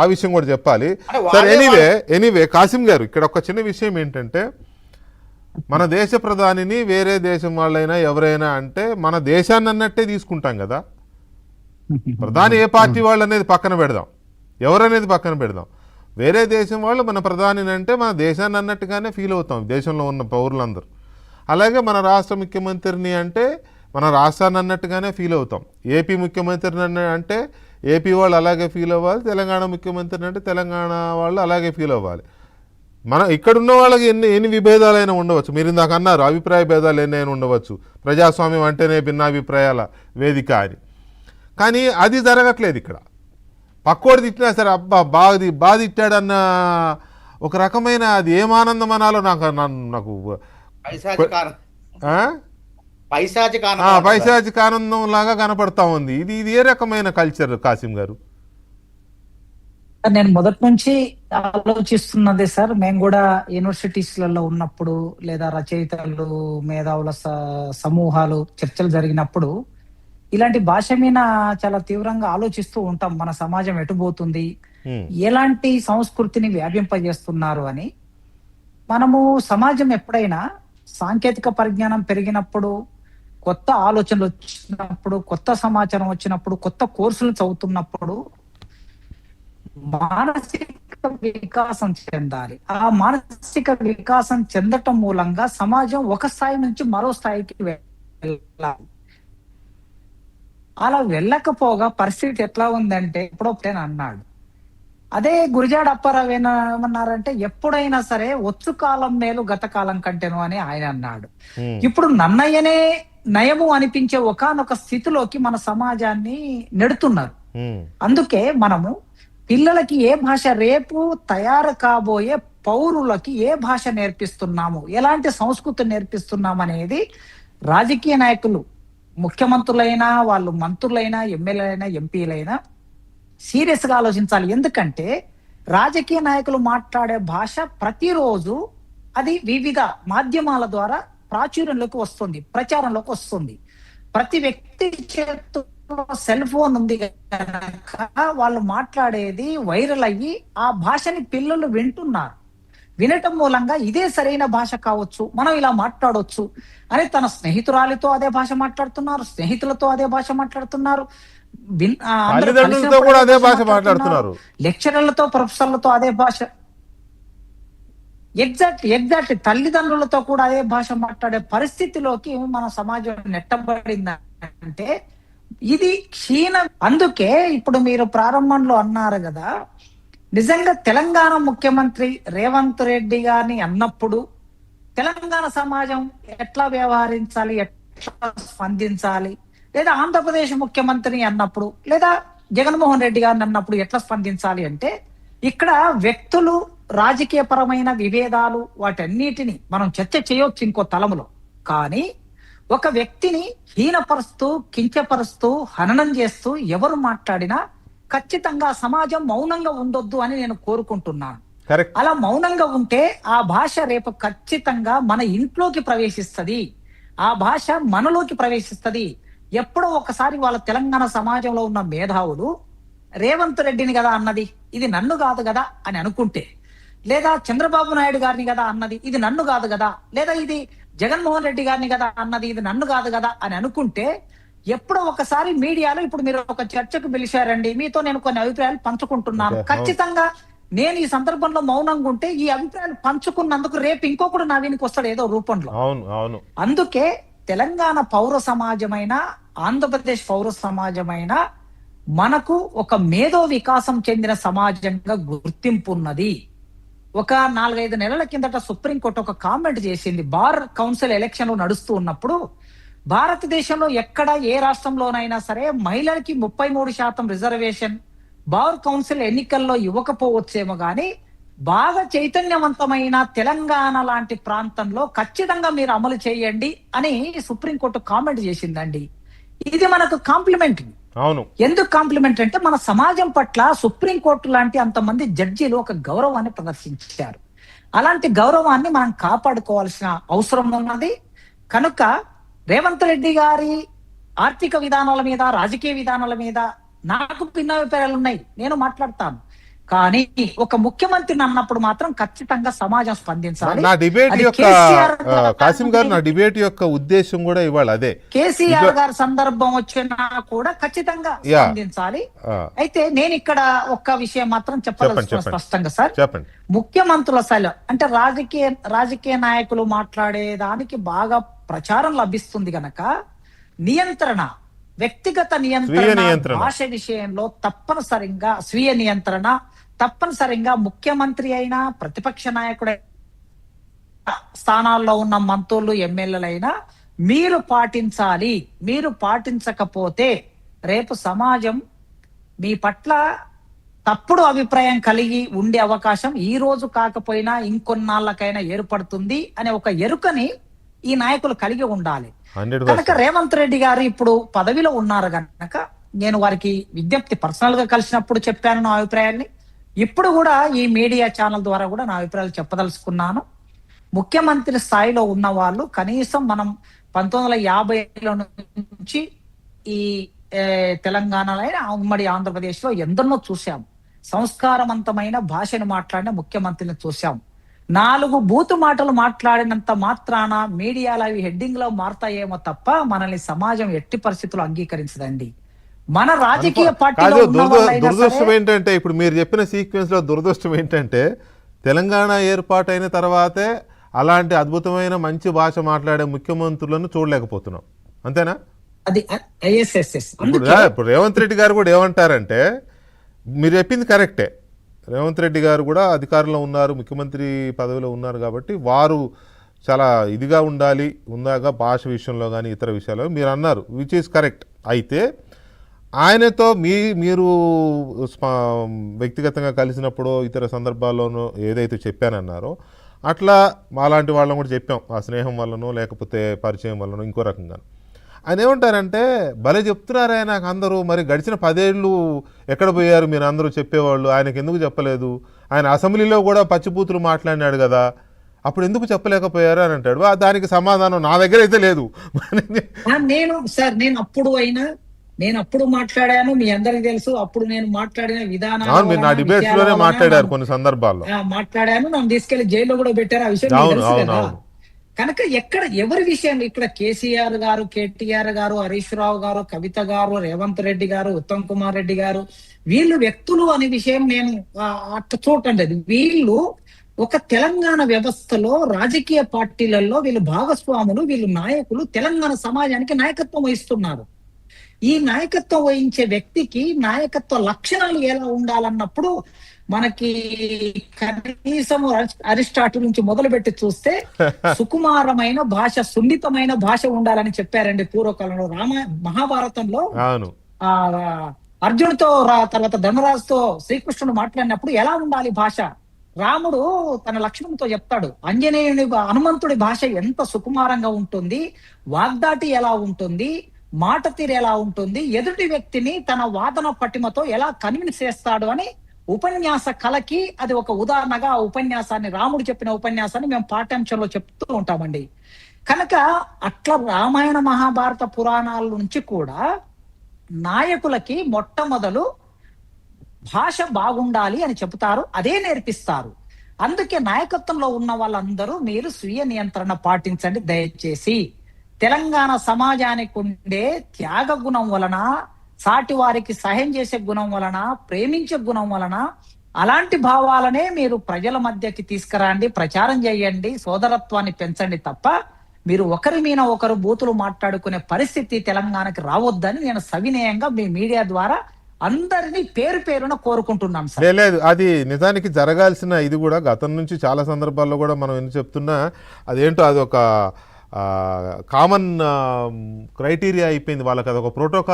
ఆ విషయం కూడా చెప్పాలి. సరే, ఎనీవే కాసిం గారు, ఇక్కడ ఒక చిన్న విషయం ఏంటంటే, మన దేశ ప్రధానిని వేరే దేశం వాళ్ళైనా ఎవరైనా అంటే మన దేశాన్ని అన్నట్టే తీసుకుంటాం కదా. ప్రధాని ఏ పార్టీ వాళ్ళు అనేది పక్కన పెడదాం, ఎవరనేది పక్కన పెడదాం. వేరే దేశం వాళ్ళు మన ప్రధానిని అంటే మన దేశాన్ని అన్నట్టుగానే ఫీల్ అవుతాం, దేశంలో ఉన్న పౌరులందరూ. అలాగే మన రాష్ట్ర ముఖ్యమంత్రిని అంటే మన రాష్ట్రాన్ని అన్నట్టుగానే ఫీల్ అవుతాం. ఏపీ ముఖ్యమంత్రిని అంటే ఏపీ వాళ్ళు అలాగే ఫీల్ అవ్వాలి, తెలంగాణ ముఖ్యమంత్రిని అంటే తెలంగాణ వాళ్ళు అలాగే ఫీల్ అవ్వాలి. మనం ఇక్కడున్న వాళ్ళకి ఎన్ని విభేదాలైనా ఉండవచ్చు. మీరు ఇందాక అన్నారు అభిప్రాయ భేదాలు ఎన్నైనా ఉండవచ్చు, ప్రజాస్వామ్యం అంటేనే భిన్నాభిప్రాయాల వేదిక అని. కానీ అది జరగట్లేదు ఇక్కడ. పక్కోడు తిట్టినా సరే అబ్బా బాగా తిట్టాడన్న ఒక రకమైన అది ఏం ఆనందం అనాలో నాకు పైశాచిక ఆనందం లాగా కనపడతా ఉంది. ఇది ఏ రకమైన కల్చర్ కాసిం గారు? నేను మొదటి నుంచి ఆలోచిస్తున్నదే సార్. మేము కూడా యూనివర్సిటీస్లలో ఉన్నప్పుడు లేదా రచయితలు, మేధావుల సమూహాలు చర్చలు జరిగినప్పుడు ఇలాంటి భాష మీద చాలా తీవ్రంగా ఆలోచిస్తూ ఉంటాం. మన సమాజం ఎటుపోతుంది, ఎలాంటి సంస్కృతిని వ్యాపింపజేస్తున్నారు అని. మనము సమాజం ఎప్పుడైనా సాంకేతిక పరిజ్ఞానం పెరిగినప్పుడు, కొత్త ఆలోచనలు వచ్చినప్పుడు, కొత్త సమాచారం వచ్చినప్పుడు, కొత్త కోర్సులు చదువుతున్నప్పుడు మానసిక వికాసం చెందాలి. ఆ మానసిక వికాసం చెందటం మూలంగా సమాజం ఒక స్థాయి నుంచి మరో స్థాయికి వెళ్ళాలి. అలా వెళ్ళకపోగా పరిస్థితి ఎట్లా ఉందంటే, ఎప్పుడో అన్నాడు, అదే గురిజాడ అప్పారావు ఏమన్నారంటే, ఎప్పుడైనా సరే వచ్చు కాలం మేలు గత కాలం కంటేను అని ఆయన అన్నాడు. ఇప్పుడు నన్నయ్యనే నయము అనిపించే ఒకానొక స్థితిలోకి మన సమాజాన్ని నెడుతున్నారు. అందుకే మనము పిల్లలకి ఏ భాష, రేపు తయారు కాబోయే పౌరులకి ఏ భాష నేర్పిస్తున్నాము, ఎలాంటి సంస్కృతి నేర్పిస్తున్నాము అనేది రాజకీయ నాయకులు, ముఖ్యమంత్రులైనా, వాళ్ళు మంత్రులైనా, ఎమ్మెల్యేలైనా, ఎంపీలైనా సీరియస్ గా ఆలోచించాలి. ఎందుకంటే రాజకీయ నాయకులు మాట్లాడే భాష ప్రతిరోజు అది వివిధ మాధ్యమాల ద్వారా ప్రాచుర్యంలోకి వస్తుంది, ప్రచారంలోకి వస్తుంది. ప్రతి వ్యక్తి చేతిలో సెల్ ఫోన్ ఉంది కనుక వాళ్ళు మాట్లాడేది వైరల్ అయ్యి ఆ భాషని పిల్లలు వింటున్నారు. వినటం మూలంగా ఇదే సరైన భాష కావచ్చు, మనం ఇలా మాట్లాడవచ్చు అని తన స్నేహితురాలితో అదే భాష మాట్లాడుతున్నారు, స్నేహితులతో అదే భాష మాట్లాడుతున్నారు, లెక్చరర్లతో, ప్రొఫెసర్లతో అదే భాష, ఎగ్జాక్ట్లీ తల్లిదండ్రులతో కూడా అదే భాష మాట్లాడే పరిస్థితిలోకి మన సమాజం నెట్టబడిందంటే ఇది క్షీణ. అందుకే ఇప్పుడు మీరు ప్రారంభంలో అన్నారు కదా, నిజంగా తెలంగాణ ముఖ్యమంత్రి రేవంత్ రెడ్డి గారిని అన్నప్పుడు తెలంగాణ సమాజం ఎట్లా వ్యవహరించాలి, ఎట్లా స్పందించాలి, లేదా ఆంధ్రప్రదేశ్ ముఖ్యమంత్రిని అన్నప్పుడు, లేదా జగన్మోహన్ రెడ్డి గారిని అన్నప్పుడు ఎట్లా స్పందించాలి అంటే, ఇక్కడ వ్యక్తులు, రాజకీయ పరమైన విభేదాలు, వాటన్నిటిని మనం చర్చ చేయొచ్చు ఇంకో తలములో. కానీ ఒక వ్యక్తిని హీనపరుస్తూ, కించపరుస్తూ, హననం చేస్తూ ఎవరు మాట్లాడినా ఖచ్చితంగా సమాజం మౌనంగా ఉండొద్దు అని నేను కోరుకుంటున్నాను. అలా మౌనంగా ఉంటే ఆ భాష రేపు ఖచ్చితంగా మన ఇంట్లోకి ప్రవేశిస్తుంది, ఆ భాష మనలోకి ప్రవేశిస్తుంది. ఎప్పుడో ఒకసారి వాళ్ళ తెలంగాణ సమాజంలో ఉన్న మేధావులు రేవంత్ రెడ్డిని కదా అన్నది, ఇది నన్ను కాదు కదా అని అనుకుంటే, లేదా చంద్రబాబు నాయుడు గారిని కదా అన్నది, ఇది నన్ను కాదు కదా, లేదా ఇది జగన్మోహన్ రెడ్డి గారిని కదా అన్నది, ఇది నన్ను కాదు కదా అని అనుకుంటే, ఎప్పుడో ఒకసారి మీడియాలో, ఇప్పుడు మీరు ఒక చర్చకు పిలిచారండి, మీతో నేను కొన్ని అభిప్రాయాలు పంచుకుంటున్నాను, ఖచ్చితంగా నేను ఈ సందర్భంలో మౌనంగా ఉంటే ఈ అభిప్రాయాలు పంచుకున్నందుకు రేపు ఇంకొకడు నా వీనికి వస్తాడు ఏదో రూపంలో. అందుకే తెలంగాణ పౌర సమాజమైన, ఆంధ్రప్రదేశ్ పౌర సమాజమైన మనకు ఒక మేధో వికాసం చెందిన సమాజంగా గుర్తింపు ఉన్నది. ఒక 4-5 నెలల కిందట సుప్రీంకోర్టు ఒక కామెంట్ చేసింది. బార్ కౌన్సిల్ ఎలక్షన్లు నడుస్తూ ఉన్నప్పుడు భారతదేశంలో ఎక్కడ ఏ రాష్ట్రంలోనైనా సరే మహిళలకి 33% రిజర్వేషన్ బార్ కౌన్సిల్ ఎన్నికల్లో ఇవ్వకపోవచ్చేమో గాని, బాగా చైతన్యవంతమైన తెలంగాణ లాంటి ప్రాంతంలో ఖచ్చితంగా మీరు అమలు చేయండి అని సుప్రీంకోర్టు కామెంట్ చేసిందండి. ఇది మనకు కాంప్లిమెంట్. అవును, ఎందుకు కాంప్లిమెంట్ అంటే మన సమాజం పట్ల సుప్రీంకోర్టు లాంటి అంతమంది జడ్జీలు ఒక గౌరవాన్ని ప్రదర్శించారు. అలాంటి గౌరవాన్ని మనం కాపాడుకోవాల్సిన అవసరం ఉన్నది. కనుక రేవంత్ రెడ్డి గారి ఆర్థిక విధానాల మీద, రాజకీయ విధానాల మీద నాకు భిన్నాభిప్రాయాలు ఉన్నాయి, నేను మాట్లాడతాను. కానీ ఒక ముఖ్యమంత్రిని అన్నప్పుడు మాత్రం ఖచ్చితంగా సమాజం స్పందించాలి. నా డిబేట్ అది యొక్క కేసీఆర్ గారు కాసిం గారు, నా డిబేట్ యొక్క ఉద్దేశం కూడా ఇవాళ అదే. కేసీఆర్ గారి సందర్భం వచ్చినా కూడా ఖచ్చితంగా స్పందించాలి. అయితే నేను ఇక్కడ ఒక్క విషయం మాత్రం చెప్పదలుచుకున్నా స్పష్టంగా సార్. చెప్పండి. ముఖ్యమంత్రుల స్థాయిలో అంటే రాజకీయ నాయకులు మాట్లాడేదానికి బాగా ప్రచారం లభిస్తుంది గనక నియంత్రణ, వ్యక్తిగత నియంత్రణ భాష విషయంలో తప్పనిసరిగా స్వీయ నియంత్రణ తప్పనిసరిగా ముఖ్యమంత్రి అయినా ప్రతిపక్ష నాయకుడైనా స్థానాల్లో ఉన్న మంత్రులు ఎమ్మెల్యేలైనా మీరు పాటించాలి. మీరు పాటించకపోతే రేపు సమాజం మీ పట్ల తప్పుడు అభిప్రాయం కలిగి ఉండే అవకాశం ఈ రోజు కాకపోయినా ఇంకొన్నాళ్ళకైనా ఏర్పడుతుంది అనే ఒక ఎరుకని ఈ నాయకులు కలిగి ఉండాలి. కనుక రేవంత్ రెడ్డి గారు ఇప్పుడు పదవిలో ఉన్నారు కనుక నేను వారికి విజ్ఞప్తి పర్సనల్ గా కలిసినప్పుడు చెప్పాను నా అభిప్రాయాన్ని. ఇప్పుడు కూడా ఈ మీడియా ఛానల్ ద్వారా కూడా నా అభిప్రాయాలు చెప్పదలుచుకున్నాను. ముఖ్యమంత్రి స్థాయిలో ఉన్న వాళ్ళు కనీసం మనం 1950లో నుంచి ఈ తెలంగాణలో ఉమ్మడి ఆంధ్రప్రదేశ్ లో ఎందరినో చూసాం. సంస్కారవంతమైన భాషను మాట్లాడిన ముఖ్యమంత్రిని చూసాం. 4 బూతు మాటలు మాట్లాడినంత మాత్రాన మీడియాలో అవి హెడ్డింగ్ లో మారుతాయేమో తప్ప మనల్ని సమాజం ఎట్టి పరిస్థితుల్లో అంగీకరించదండి. మన రాజకీయ పార్టీలో దురదృష్టం ఏంటంటే, ఇప్పుడు మీరు చెప్పిన సీక్వెన్స్ లో దురదృష్టం ఏంటంటే, తెలంగాణ ఏర్పాటైన తర్వాతే అలాంటి అద్భుతమైన మంచి భాష మాట్లాడే ముఖ్యమంత్రులను చూడలేకపోతున్నాం. అంతేనా? అది ఇప్పుడు రేవంత్ రెడ్డి గారు కూడా ఏమంటారంటే, మీరు చెప్పింది కరెక్టే. రేవంత్ రెడ్డి గారు కూడా అధికారంలో ఉన్నారు, ముఖ్యమంత్రి పదవిలో ఉన్నారు కాబట్టి వారు చాలా ఇదిగా ఉండాలి, ఉందాగా భాష విషయంలో కానీ ఇతర విషయాల్లో మీరు అన్నారు, విచ్ ఈస్ కరెక్ట్. అయితే ఆయనతో మీరు వ్యక్తిగతంగా కలిసినప్పుడు ఇతర సందర్భాల్లోనూ ఏదైతే చెప్పానన్నారో అట్లా మాలాంటి వాళ్ళని కూడా చెప్పాం, ఆ స్నేహం వల్లనో లేకపోతే పరిచయం వల్లనో ఇంకో రకంగా. ఆయన ఏమంటారంటే, భలే చెప్తున్నారే నాకు అందరూ, మరి గడిచిన 10 ఏళ్ళు ఎక్కడ పోయారు మీరు అందరూ చెప్పేవాళ్ళు, ఆయనకు ఎందుకు చెప్పలేదు? ఆయన అసెంబ్లీలో కూడా పచ్చిబూతులు మాట్లాడినాడు కదా, అప్పుడు ఎందుకు చెప్పలేకపోయారు అని అంటాడు. దానికి సమాధానం నా దగ్గర అయితే లేదు. నేను అప్పుడు మాట్లాడాను, మీ అందరికి తెలుసు. అప్పుడు నేను మాట్లాడిన విధానం మీరు నా డిబేట్స్ లోనే మాట్లాడారు, కొన్ని సందర్భాల్లో మాట్లాడాను. నన్ను తీసుకెళ్లి జైల్లో కూడా పెట్టారు. ఆ విషయం కనుక ఎవరి విషయంలో ఇక్కడ కేసీఆర్ గారు, కేటీఆర్ గారు, హరీష్ రావు గారు, కవిత గారు, రేవంత్ రెడ్డి గారు, ఉత్తమ్ కుమార్ రెడ్డి గారు, వీళ్ళు వ్యక్తులు అనే విషయం నేను అట్లా చూడండి. వీళ్ళు ఒక తెలంగాణ వ్యవస్థలో రాజకీయ పార్టీలలో వీళ్ళు భాగస్వాములు, వీళ్ళు నాయకులు, తెలంగాణ సమాజానికి నాయకత్వం వహిస్తున్నారు. ఈ నాయకత్వం వహించే వ్యక్తికి నాయకత్వ లక్షణాలు ఎలా ఉండాలన్నప్పుడు మనకి కనీసం అరిస్టాటిల్ నుంచి మొదలుపెట్టి చూస్తే సుకుమారమైన భాష, సున్నితమైన భాష ఉండాలని చెప్పారండి పూర్వకాలంలో. మహాభారతంలో అర్జునుడితో తర్వాత ధనురాజుతో శ్రీకృష్ణుడు మాట్లాడినప్పుడు ఎలా ఉండాలి భాష, రాముడు తన లక్ష్మణుడితో చెప్తాడు. హనుమంతుడి భాష ఎంత సుకుమారంగా ఉంటుంది, వాగ్దాటి ఎలా ఉంటుంది, మాట తీరు ఎలా ఉంటుంది, ఎదుటి వ్యక్తిని తన వాదన పటిమతో ఎలా కన్విన్స్ చేస్తాడు అని ఉపన్యాస కళకి అది ఒక ఉదాహరణగా ఆ ఉపన్యాసాన్ని, రాముడు చెప్పిన ఉపన్యాసాన్ని మేము పాఠ్యాంశంలో చెప్తూ ఉంటామండి. కనుక అట్లా రామాయణ మహాభారత పురాణాల నుంచి కూడా నాయకులకి మొట్టమొదలు భాష బాగుండాలి అని చెబుతారు, అదే నేర్పిస్తారు. అందుకే నాయకత్వంలో ఉన్న వాళ్ళందరూ మీరు స్వీయ నియంత్రణ పాటించండి దయచేసి. తెలంగాణ సమాజానికి ఉండే త్యాగ గుణం వలన, సాటి వారికి సహాయం చేసే గుణం వలన, ప్రేమించే గుణం వలన అలాంటి భావాలనే మీరు ప్రజల మధ్యకి తీసుకురండి, ప్రచారం చేయండి, సోదరత్వాన్ని పెంచండి తప్ప మీరు ఒకరి మీద ఒకరు బూతులు మాట్లాడుకునే పరిస్థితి తెలంగాణకి రావద్దని నేను సవినయంగా మీ మీడియా ద్వారా అందరినీ పేరు పేరున కోరుకుంటున్నాం సార్. లేదు, అది నిజానికి జరగాల్సిన ఇది కూడా గతం నుంచి చాలా సందర్భాల్లో కూడా మనం ఎందుకు చెప్తున్నా, అదేంటో అది ఒక కామన్ క్రైటీరియా అయిపోయింది వాళ్ళకి, అదొక ప్రోటోకాల్